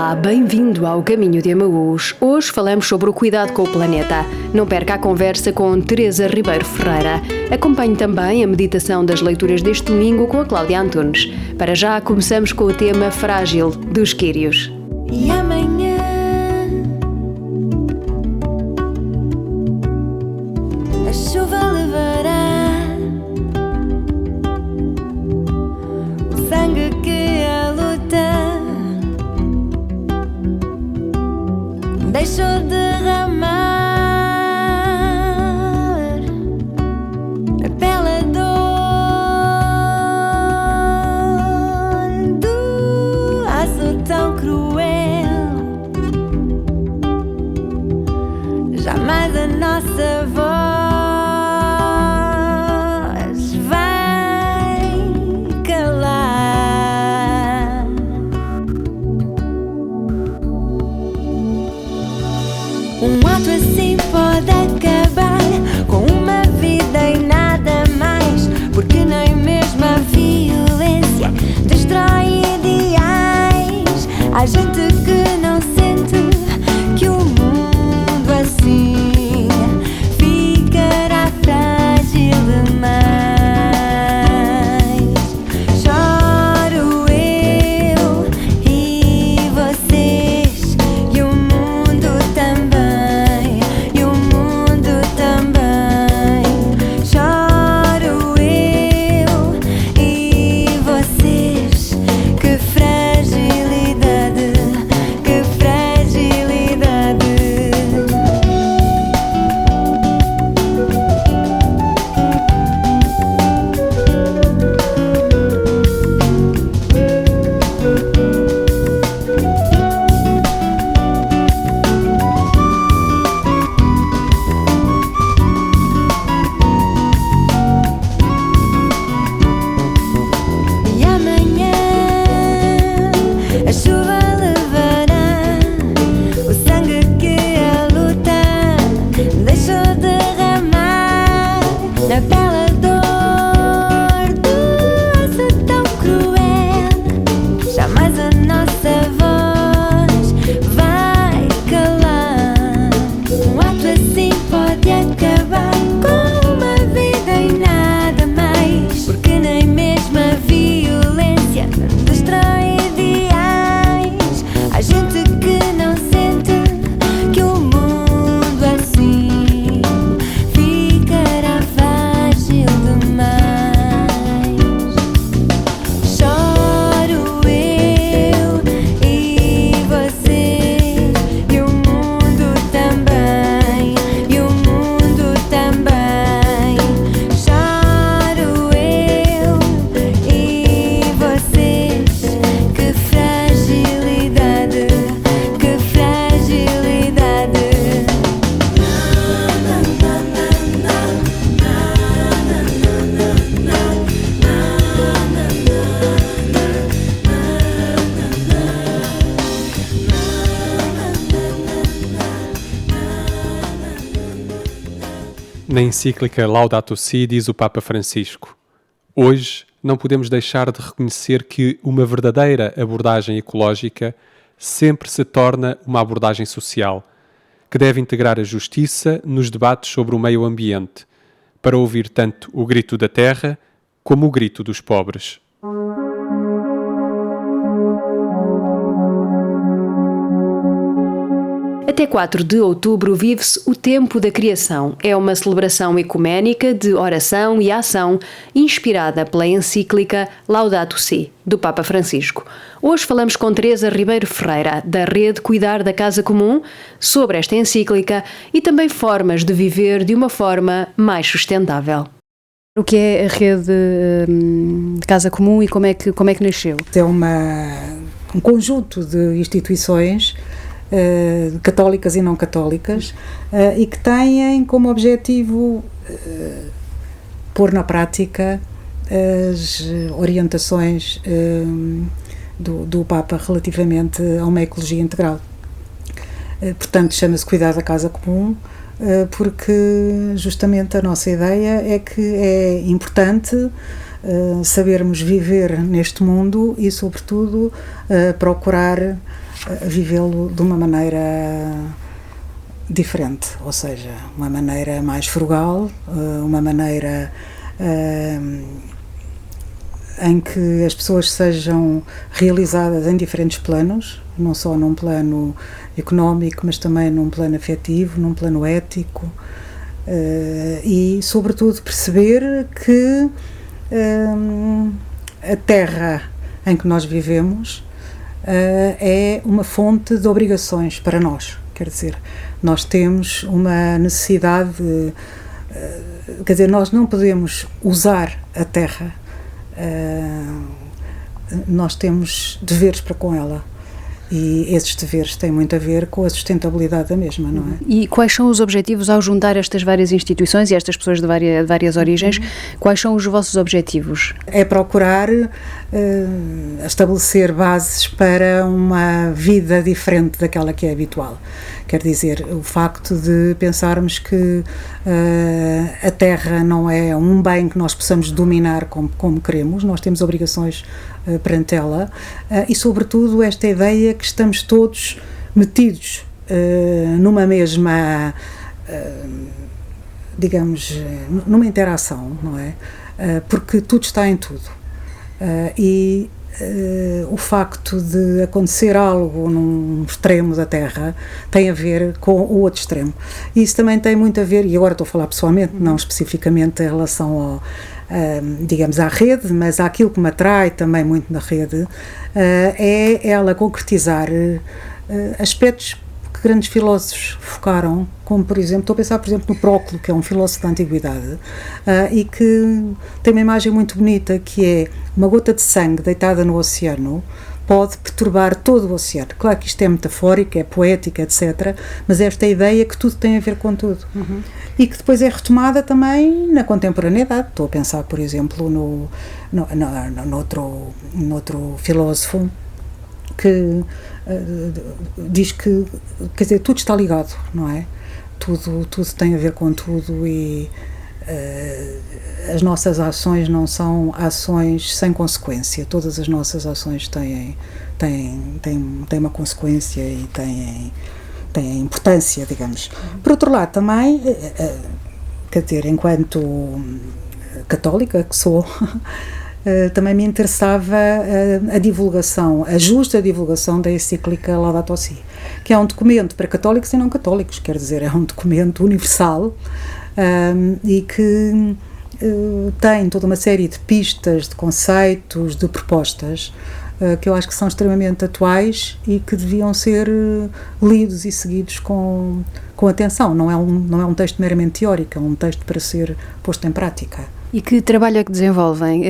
Olá, bem-vindo ao Caminho de Emaús. Hoje falamos sobre o cuidado com o planeta. Não perca a conversa com Teresa Ribeiro Ferreira. Acompanhe também a meditação das leituras deste domingo com a Cláudia Antunes. Para já, começamos com o tema Frágil, dos Quírios. E amanhã a chuva levará o sangue que a luta deixou derramar a bela dor do aço tão cruel. Jamais a nossa voz vai calar. Um ato assim pode acabar com uma vida e nada mais, porque nem mesmo a violência destrói ideais. Há gente que não sente que o mundo assim ficará frágil demais. Choro eu e vocês, e o mundo também, e o mundo também. Choro eu e vocês, que fragilidade, que fragilidade. E amanhã a chuva levará o sangue que a luta deixou derramar na bela dor do aço tão cruel. Jamais a nossa voz vai calar. Um ato assim pode acabar com uma vida e nada mais, porque nem mesmo a violência destrói ideais. Há gente que não sente que o mundo assim ficará frágil demais. Choro eu e vocês, e o mundo também, e o mundo também. Choro eu e vocês, que fragilidade, que fragilidade. Na encíclica Laudato Si diz o Papa Francisco: hoje não podemos deixar de reconhecer que uma verdadeira abordagem ecológica sempre se torna uma abordagem social, que deve integrar a justiça nos debates sobre o meio ambiente, para ouvir tanto o grito da terra como o grito dos pobres. Até 4 de outubro vive-se o Tempo da Criação. É uma celebração ecuménica de oração e ação inspirada pela encíclica Laudato Si, do Papa Francisco. Hoje falamos com Teresa Ribeiro Ferreira, da Rede Cuidar da Casa Comum, sobre esta encíclica e também formas de viver de uma forma mais sustentável. O que é a Rede de Casa Comum e como é que nasceu? É um conjunto de instituições católicas e não católicas, e que têm como objetivo pôr na prática as orientações do Papa relativamente a uma ecologia integral. Portanto, chama-se Cuidar da Casa Comum, porque justamente a nossa ideia é que é importante sabermos viver neste mundo e, sobretudo, procurar vivê-lo de uma maneira diferente, ou seja, uma maneira mais frugal, uma maneira em que as pessoas sejam realizadas em diferentes planos, não só num plano económico, mas também num plano afetivo, num plano ético, e, sobretudo, perceber que a terra em que nós vivemos é uma fonte de obrigações para nós. Quer dizer, nós temos uma necessidade, quer dizer, nós não podemos usar a terra, nós temos deveres para com ela. E esses deveres têm muito a ver com a sustentabilidade da mesma, não é? E quais são os objetivos ao juntar estas várias instituições e estas pessoas de várias origens? Quais são os vossos objetivos? É procurar estabelecer bases para uma vida diferente daquela que é habitual. Quer dizer, o facto de pensarmos que a terra não é um bem que nós possamos dominar como queremos, nós temos obrigações perante ela, e sobretudo esta ideia que estamos todos metidos numa mesma, digamos, numa interação, não é? Porque tudo está em tudo. E o facto de acontecer algo num extremo da Terra tem a ver com o outro extremo. E isso também tem muito a ver, e agora estou a falar pessoalmente, não especificamente em relação ao, digamos, à rede, mas àquilo que me atrai também muito na rede, é ela concretizar aspectos que grandes filósofos focaram, como, por exemplo, estou a pensar, por exemplo, no Próclo, que é um filósofo da Antiguidade, e que tem uma imagem muito bonita, que é uma gota de sangue deitada no oceano pode perturbar todo o oceano. Claro que isto é metafórico, é poético, etc., mas esta ideia que tudo tem a ver com tudo. E que depois é retomada também na contemporaneidade. Estou a pensar, por exemplo, noutro filósofo que diz que, quer dizer, tudo está ligado, não é? Tudo tem a ver com tudo, e as nossas ações não são ações sem consequência. Todas as nossas ações têm uma consequência e têm importância, digamos. Por outro lado, também, quer dizer, enquanto católica que sou, também me interessava a divulgação, a justa divulgação da encíclica Laudato Si, que é um documento para católicos e não católicos, quer dizer, é um documento universal, e que tem toda uma série de pistas, de conceitos, de propostas, que eu acho que são extremamente atuais e que deviam ser lidos e seguidos com atenção. Não é um texto meramente teórico, é um texto para ser posto em prática. E que trabalho é que desenvolvem?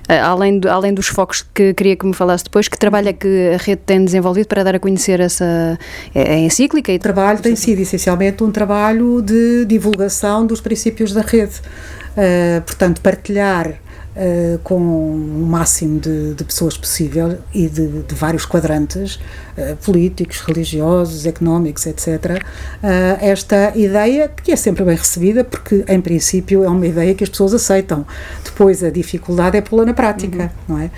Além dos focos que queria que me falasse depois, que trabalho é que a rede tem desenvolvido para dar a conhecer a encíclica? O trabalho tem sido essencialmente um trabalho de divulgação dos princípios da rede. Portanto, partilhar com o máximo de pessoas possível e de vários quadrantes, políticos, religiosos, económicos, etc., esta ideia, que é sempre bem recebida, porque em princípio é uma ideia que as pessoas aceitam. Depois a dificuldade é pô-la na prática, não é?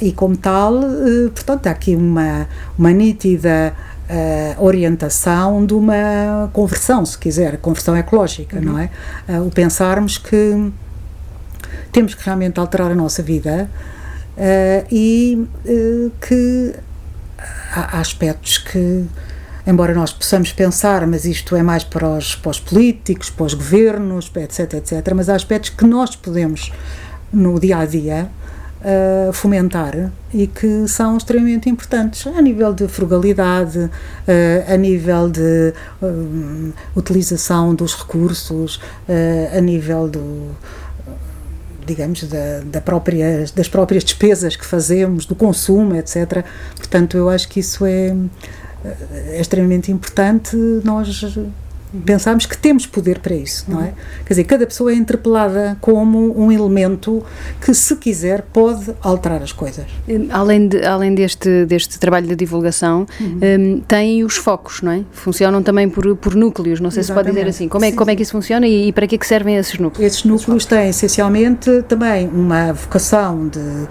E como tal, portanto, há aqui uma nítida orientação de uma conversão, se quiser, conversão ecológica, não é? O pensarmos que temos que realmente alterar a nossa vida, e que há aspectos que, embora nós possamos pensar, mas isto é mais para os políticos, para os governos, etc., mas há aspectos que nós podemos, no dia-a-dia, fomentar e que são extremamente importantes a nível de frugalidade, a nível de utilização dos recursos, a nível digamos, das próprias despesas que fazemos, do consumo, etc. Portanto, eu acho que isso é extremamente importante nós Pensamos que temos poder para isso, não é? Quer dizer, cada pessoa é interpelada como um elemento que, se quiser, pode alterar as coisas. Além deste trabalho de divulgação, tem os focos, não é? Funcionam também por núcleos, não sei se pode dizer assim. Como é que isso funciona e para que servem esses núcleos? Esses núcleos têm, essencialmente, também uma vocação de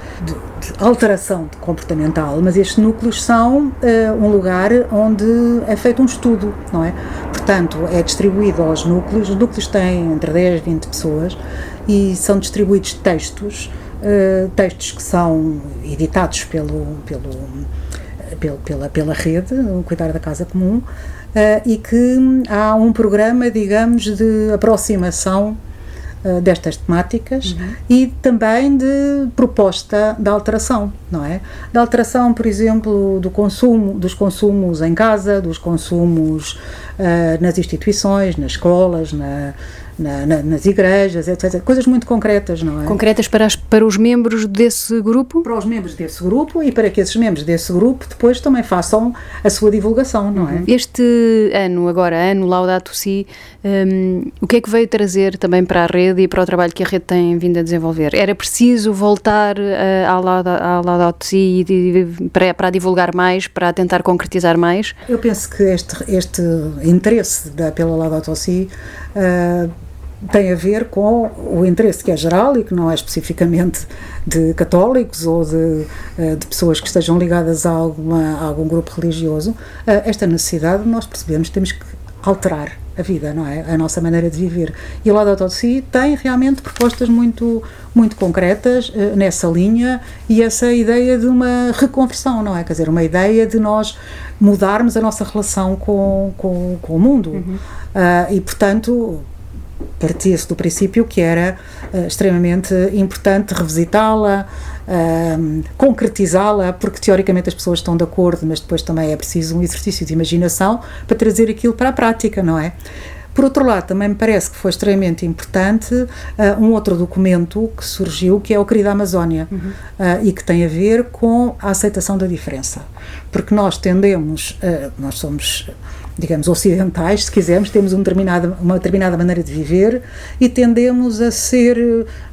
alteração comportamental, mas estes núcleos são um lugar onde é feito um estudo, não é? Portanto, é distribuído aos núcleos. Os núcleos têm entre 10 e 20 pessoas e são distribuídos textos que são editados pela rede, o Cuidar da Casa Comum, e que há um programa, digamos, de aproximação destas temáticas e também de proposta de alteração, não é? De alteração, por exemplo, dos consumos em casa, dos consumos nas instituições, nas escolas, nas igrejas, etc. Coisas muito concretas, não é? Concretas para os membros desse grupo? Para os membros desse grupo e para que esses membros desse grupo depois também façam a sua divulgação, não é? Este ano Laudato Si, o que é que veio trazer também para a rede e para o trabalho que a rede tem vindo a desenvolver? Era preciso voltar ao Laudato Si para divulgar mais, para tentar concretizar mais? Eu penso que este interesse pela Laudato Si tem a ver com o interesse que é geral e que não é especificamente de católicos ou de pessoas que estejam ligadas a algum grupo religioso. Esta necessidade nós percebemos que temos que alterar a vida, não é? A nossa maneira de viver. E o Laudato Si tem realmente propostas muito, muito concretas nessa linha e essa ideia de uma reconversão, não é? Quer dizer, uma ideia de nós mudarmos a nossa relação com o mundo. E, portanto, partia-se do princípio que era extremamente importante revisitá-la, concretizá-la, porque teoricamente as pessoas estão de acordo, mas depois também é preciso um exercício de imaginação para trazer aquilo para a prática, não é? Por outro lado, também me parece que foi extremamente importante um outro documento que surgiu, que é o Querida Amazónia, e que tem a ver com a aceitação da diferença. Porque nós nós somos, digamos, ocidentais, se quisermos, temos uma determinada maneira de viver e tendemos a ser,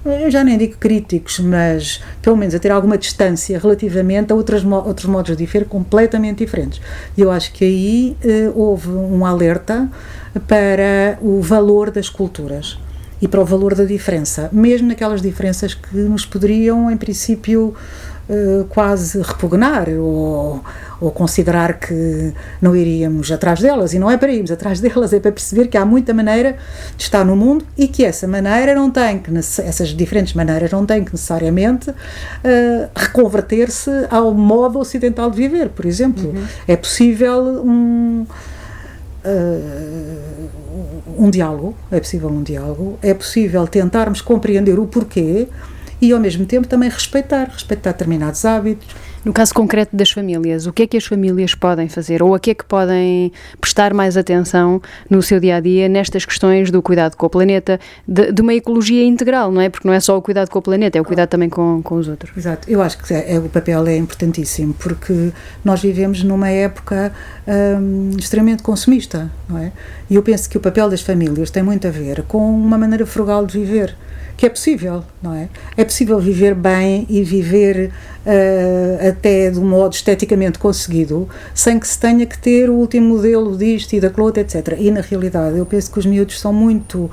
eu já nem digo críticos, mas pelo menos a ter alguma distância relativamente a outros modos de viver completamente diferentes. E eu acho que aí houve um alerta para o valor das culturas e para o valor da diferença, mesmo naquelas diferenças que nos poderiam, em princípio, quase repugnar ou considerar que não iríamos atrás delas, e não é para irmos atrás delas, é para perceber que há muita maneira de estar no mundo e que essas diferentes maneiras não têm que necessariamente reconverter-se ao modo ocidental de viver, por exemplo. É possível um diálogo, é possível tentarmos compreender o porquê e ao mesmo tempo também respeitar determinados hábitos. No caso concreto das famílias, o que é que as famílias podem fazer ou a que é que podem prestar mais atenção no seu dia-a-dia nestas questões do cuidado com o planeta, de uma ecologia integral, não é? Porque não é só o cuidado com o planeta, é o cuidado também com os outros. Exato, eu acho que o papel é importantíssimo, porque nós vivemos numa época extremamente consumista, não é? E eu penso que o papel das famílias tem muito a ver com uma maneira frugal de viver, que é possível, não é? É possível viver bem e viver até de um modo esteticamente conseguido, sem que se tenha que ter o último modelo disto e daquilo outro, etc. E na realidade eu penso que os miúdos são muito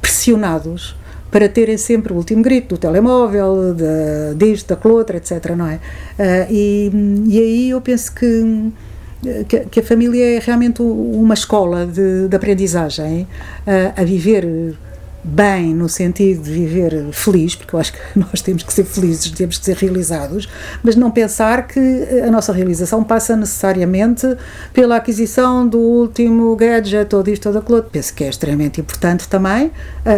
pressionados para terem sempre o último grito do telemóvel, disto, daquilo outro, etc. Não é? E aí eu penso que a família é realmente uma escola de aprendizagem a viver bem, no sentido de viver feliz, porque eu acho que nós temos que ser felizes, temos que ser realizados, mas não pensar que a nossa realização passa necessariamente pela aquisição do último gadget ou disto ou daquilo. Penso que é extremamente importante também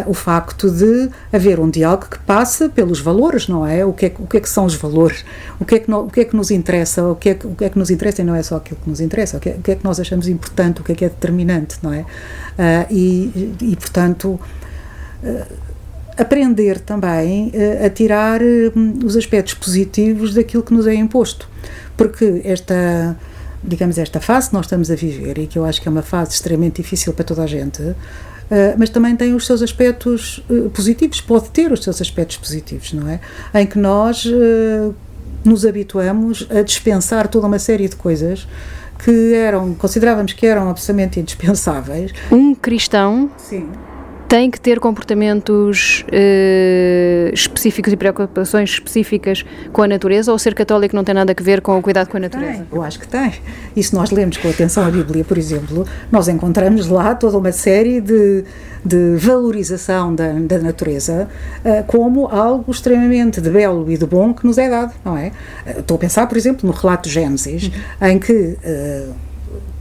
o facto de haver um diálogo que passe pelos valores, não é? O que é que são os valores? O que é que nos interessa? O que é que nos interessa e não é só aquilo que nos interessa? O que é que nós achamos importante? O que é determinante, não é? E portanto, aprender também a tirar os aspectos positivos daquilo que nos é imposto, porque esta digamos, esta fase que nós estamos a viver e que eu acho que é uma fase extremamente difícil para toda a gente, mas também tem os seus aspectos positivos, pode ter os seus aspectos positivos, não é? Em que nós nos habituamos a dispensar toda uma série de coisas que considerávamos que eram absolutamente indispensáveis. Um cristão Sim. tem que ter comportamentos específicos e preocupações específicas com a natureza, ou ser católico não tem nada a ver com o cuidado com a natureza? Eu acho que tem. E se nós lemos com atenção a Bíblia, por exemplo, nós encontramos lá toda uma série de valorização da natureza como algo extremamente de belo e de bom que nos é dado, não é? Estou a pensar, por exemplo, no relato de Gênesis, em que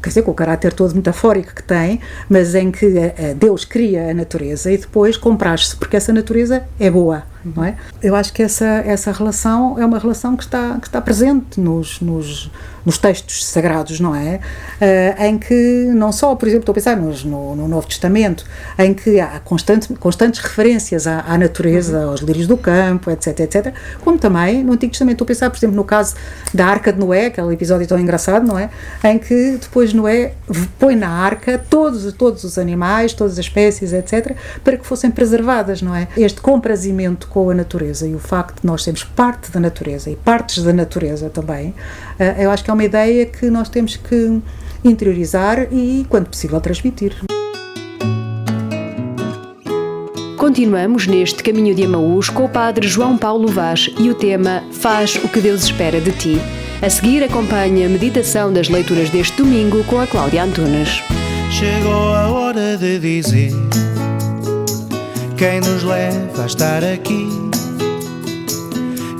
quer dizer, com o caráter todo metafórico que tem, mas em que Deus cria a natureza e depois compraz-se, porque essa natureza é boa, não é? Eu acho que essa relação é uma relação que está presente nos textos sagrados, não é? Em que não só, por exemplo, estou a pensar no Novo Testamento, em que há constantes referências à natureza, aos lírios do campo, etc, etc, como também no Antigo Testamento. Estou a pensar, por exemplo, no caso da Arca de Noé, aquele episódio tão engraçado, não é? Em que depois Noé põe na arca todos os animais, todas as espécies, etc, para que fossem preservadas, não é? Este comprazimento com a natureza e o facto de nós sermos parte da natureza e partes da natureza também, eu acho que é uma ideia que nós temos que interiorizar e, quando possível, transmitir. Continuamos neste Caminho de Emaús com o Padre João Paulo Vaz e o tema Faz o que Deus espera de ti. A seguir acompanha a meditação das leituras deste domingo com a Cláudia Antunes. Chegou a hora de dizer quem nos leva a estar aqui,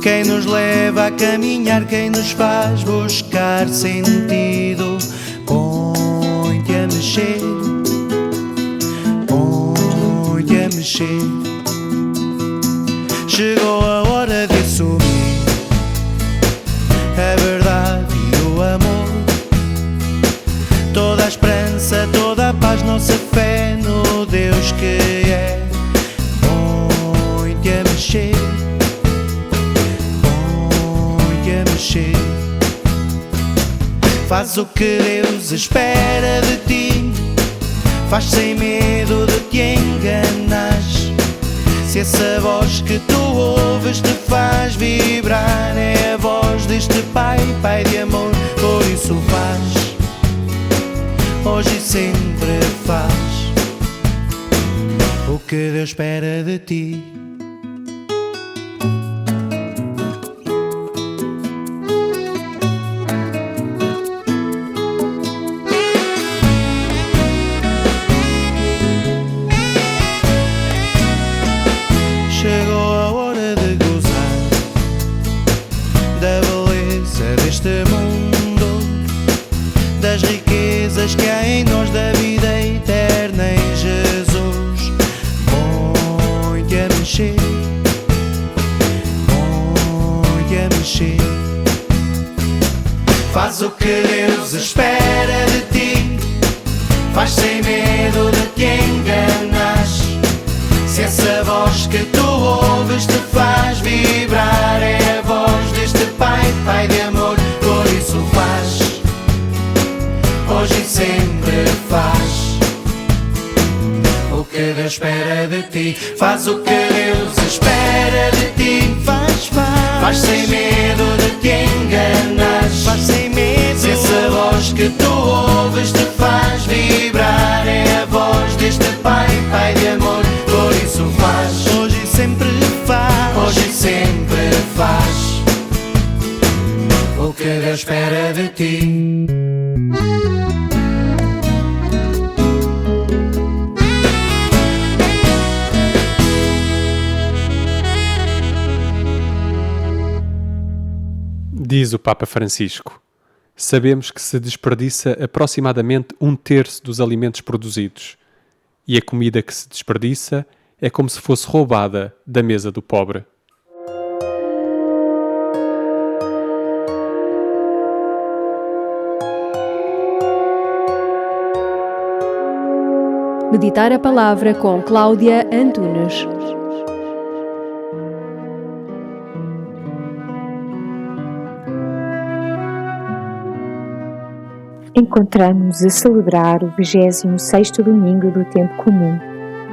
quem nos leva a caminhar, quem nos faz buscar sentido. Põe-te a mexer, põe-te a mexer. Chegou a hora de assumir a verdade e o amor, toda a esperança, toda a paz, nossa fé no Deus que é. Põe-te a mexer, põe-te a mexer. Faz o que Deus espera de ti, faz sem medo de te enganares. Se essa voz que tu ouves te faz vibrar, é a voz deste Pai, Pai de amor. Por isso faz, hoje e sempre faz o que Deus espera de ti. Chegou a hora de gozar da beleza deste mundo, das riquezas que há em nós, da vida eterna em Jesus. Põe-te a mexer, põe-te a mexer. Faz o que Deus espera de ti, faz sem medo de te enganares. Se essa voz que tu ouves te faz vibrar, é a voz deste Pai, Pai de amor. Por isso faz, hoje e sempre faz o que Deus espera de ti. Faz o que Deus espera de ti, faz sem medo de te enganares. Faz sem medo. Se essa voz que tu ouves te faz vibrar, é a voz deste Pai, Pai de amor. Por isso faz, hoje e sempre faz, hoje e sempre faz o que Deus espera de ti. Diz o Papa Francisco: sabemos que se desperdiça aproximadamente 1/3 dos alimentos produzidos, e a comida que se desperdiça é como se fosse roubada da mesa do pobre. Meditar a palavra com Cláudia Antunes. encontramos-nos a celebrar o 26º domingo do tempo comum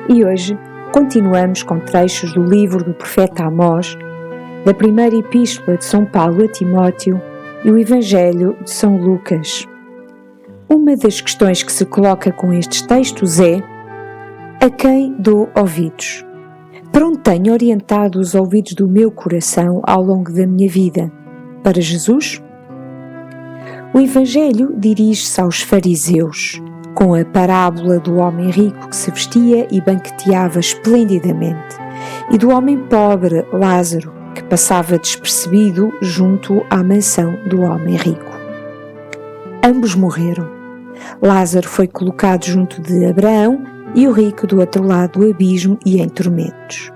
e hoje continuamos com trechos do livro do profeta Amós, da primeira epístola de São Paulo a Timóteo e o Evangelho de São Lucas. Uma das questões que se coloca com estes textos é: a quem dou ouvidos? Para onde tenho orientado os ouvidos do meu coração ao longo da minha vida? Para Jesus? O Evangelho dirige-se aos fariseus, com a parábola do homem rico que se vestia e banqueteava esplendidamente, e do homem pobre, Lázaro, que passava despercebido junto à mansão do homem rico. Ambos morreram. Lázaro foi colocado junto de Abraão e o rico do outro lado do abismo e em tormentos.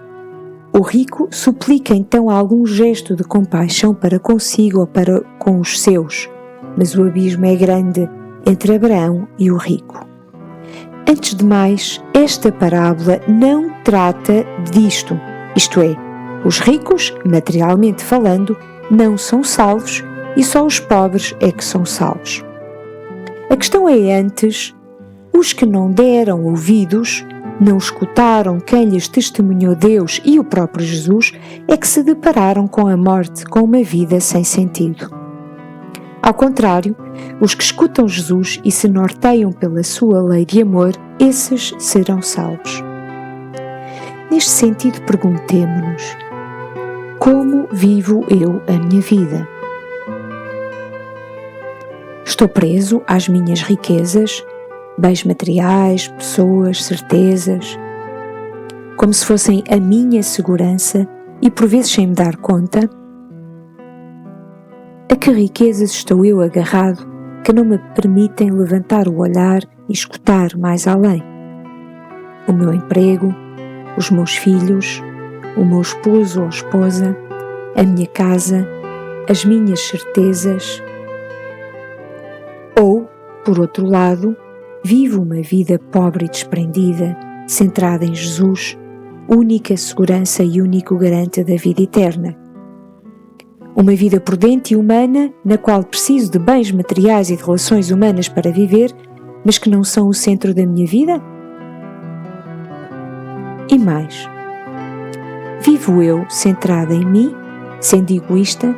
O rico suplica então algum gesto de compaixão para consigo ou para com os seus, mas o abismo é grande entre Abraão e o rico. Antes de mais, esta parábola não trata disto, isto é, os ricos, materialmente falando, não são salvos e só os pobres é que são salvos. A questão é antes, os que não deram ouvidos, não escutaram quem lhes testemunhou Deus e o próprio Jesus, é que se depararam com a morte, com uma vida sem sentido. Ao contrário, os que escutam Jesus e se norteiam pela sua lei de amor, esses serão salvos. Neste sentido, perguntemo-nos: como vivo eu a minha vida? Estou preso às minhas riquezas, bens materiais, pessoas, certezas, como se fossem a minha segurança e por vezes sem me dar conta? A que riquezas estou eu agarrado que não me permitem levantar o olhar e escutar mais além? O meu emprego, os meus filhos, o meu esposo ou esposa, a minha casa, as minhas certezas? Ou, por outro lado, vivo uma vida pobre e desprendida, centrada em Jesus, única segurança e único garante da vida eterna? Uma vida prudente e humana, na qual preciso de bens materiais e de relações humanas para viver, mas que não são o centro da minha vida? E mais, vivo eu centrada em mim, sendo egoísta,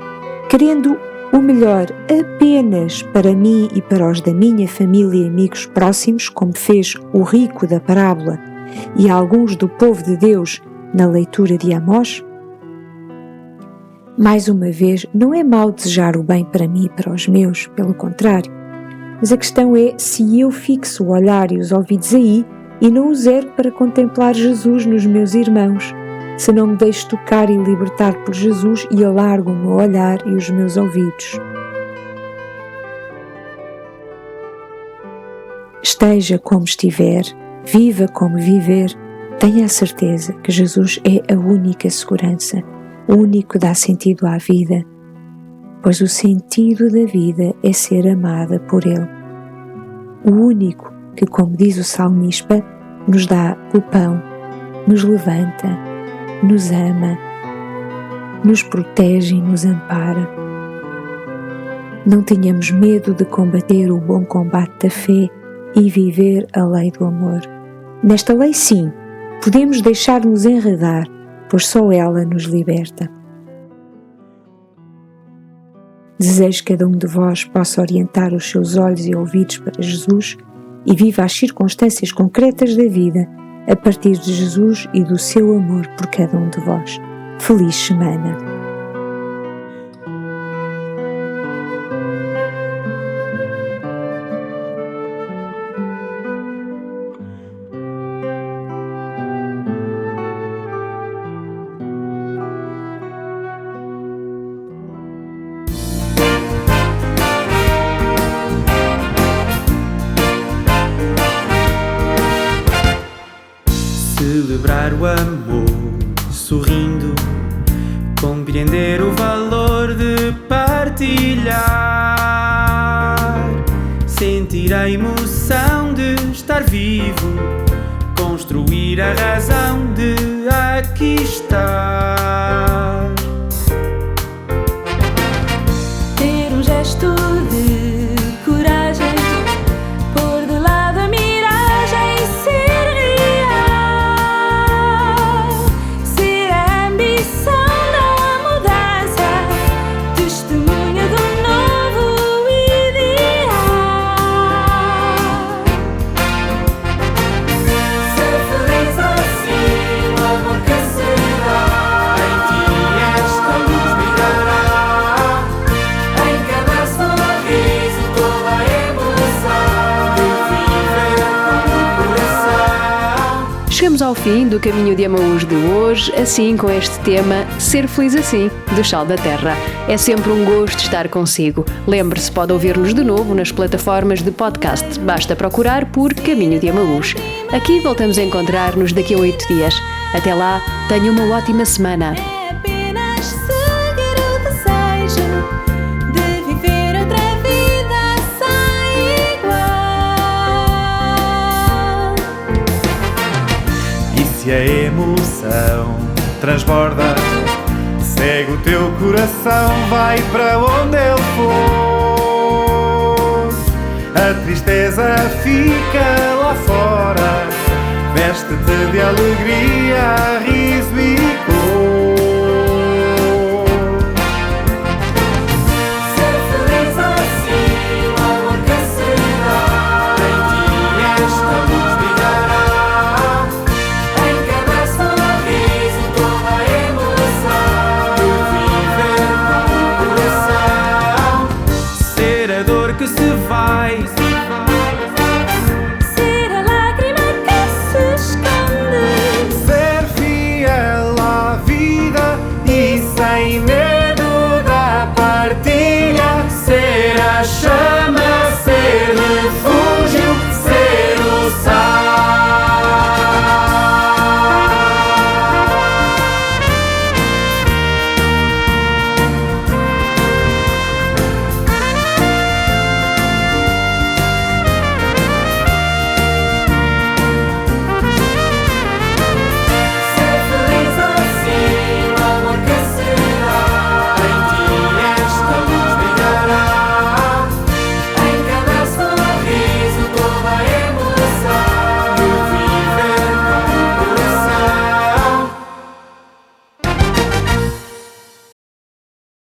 querendo o melhor apenas para mim e para os da minha família e amigos próximos, como fez o rico da parábola e alguns do povo de Deus na leitura de Amós? Mais uma vez, não é mau desejar o bem para mim e para os meus, pelo contrário, mas a questão é se eu fixo o olhar e os ouvidos aí e não os ergo para contemplar Jesus nos meus irmãos, se não me deixo tocar e libertar por Jesus e alargo o meu olhar e os meus ouvidos. Esteja como estiver, viva como viver, tenha a certeza que Jesus é a única segurança, o único que dá sentido à vida, pois o sentido da vida é ser amada por Ele. O único que, como diz o salmista, nos dá o pão, nos levanta, nos ama, nos protege e nos ampara. Não tenhamos medo de combater o bom combate da fé e viver a lei do amor. Nesta lei, sim, podemos deixar-nos enredar, pois só ela nos liberta. Desejo que cada um de vós possa orientar os seus olhos e ouvidos para Jesus e viva as circunstâncias concretas da vida a partir de Jesus e do seu amor por cada um de vós. Feliz semana! Celebrar o amor, sorrindo, compreender o valor de partilhar, sentir a emoção de estar vivo, construir a razão de aqui estar. Ter um gesto de coragem chegamos ao fim do Caminho de Emaús de hoje, assim com este tema Ser Feliz Assim, do Sal da Terra. É sempre um gosto estar consigo. Lembre-se, pode ouvir-nos de novo nas plataformas de podcast. Basta procurar por Caminho de Emaús. Aqui voltamos a encontrar-nos daqui a 8 dias. Até lá, tenha uma ótima semana. É apenas seguir o desejo de viver outra vida sem igual. E se a emoção transborda, segue o teu coração, vai para onde ele for. A tristeza fica lá fora, veste-te de alegria.